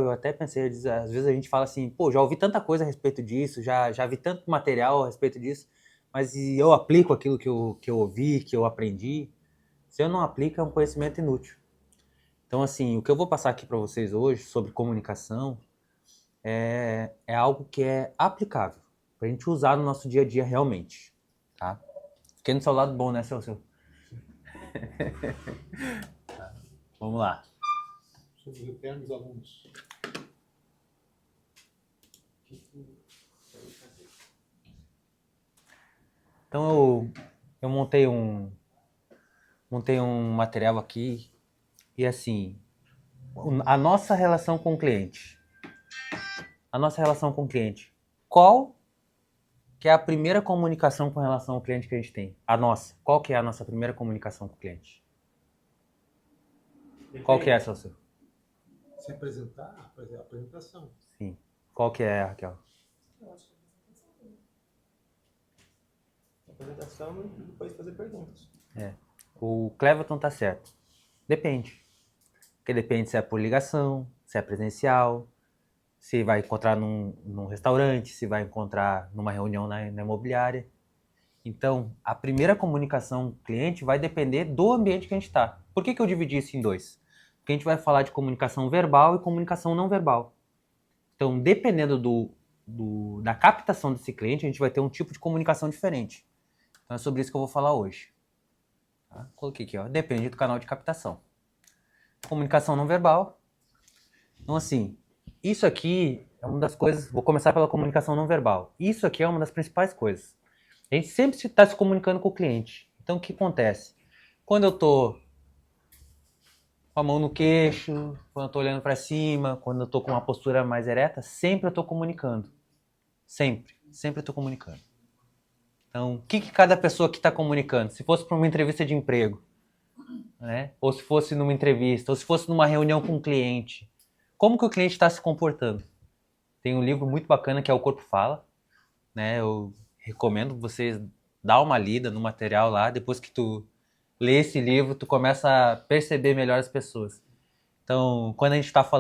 Eu até pensei, às vezes a gente fala assim, pô, já ouvi tanta coisa a respeito disso, já vi tanto material a respeito disso, mas e eu aplico aquilo que eu ouvi, que eu aprendi? Se eu não aplico, é um conhecimento inútil. Então, assim, o que eu vou passar aqui para vocês hoje sobre comunicação é algo que é aplicável, para a gente usar no nosso dia a dia realmente, tá? Fiquei no seu lado bom, né, seu? Vamos lá. Sobre os eternos alunos. Então, eu montei um material aqui e, assim, a nossa relação com o cliente. A nossa relação com o cliente. Qual que é a primeira comunicação com relação ao cliente que a gente tem? A nossa. Qual que é a nossa primeira comunicação com o cliente? Qual que é, Celso? Se apresentar, fazer a apresentação. Sim. Qual que é, Raquel? Eu acho que a apresentação e depois fazer perguntas. O Cleverton tá certo. Depende. Porque depende se é por ligação, se é presencial, se vai encontrar num restaurante, se vai encontrar numa reunião na imobiliária. Então, a primeira comunicação com o cliente vai depender do ambiente que a gente está. Por que eu dividi isso em dois? Porque a gente vai falar de comunicação verbal e comunicação não verbal. Então, dependendo da captação desse cliente, a gente vai ter um tipo de comunicação diferente. Então, é sobre isso que eu vou falar hoje. Tá? Coloquei aqui, ó. Depende do canal de captação. Comunicação não verbal. Então, assim, isso aqui é uma das coisas... Vou começar pela comunicação não verbal. Isso aqui é uma das principais coisas. A gente sempre está se comunicando com o cliente. Então, o que acontece? Quando eu estou com a mão no queixo, quando eu estou olhando para cima, quando eu estou com uma postura mais ereta, sempre eu estou comunicando. Sempre. Sempre eu estou comunicando. Então, o que cada pessoa aqui está comunicando? Se fosse para uma entrevista de emprego, né? Ou se fosse numa entrevista, ou se fosse numa reunião com um cliente, como que o cliente está se comportando? Tem um livro muito bacana que é O Corpo Fala, né? Eu recomendo vocês dar uma lida no material lá, depois que tu lê esse livro, tu começa a perceber melhor as pessoas. Então, quando a gente está falando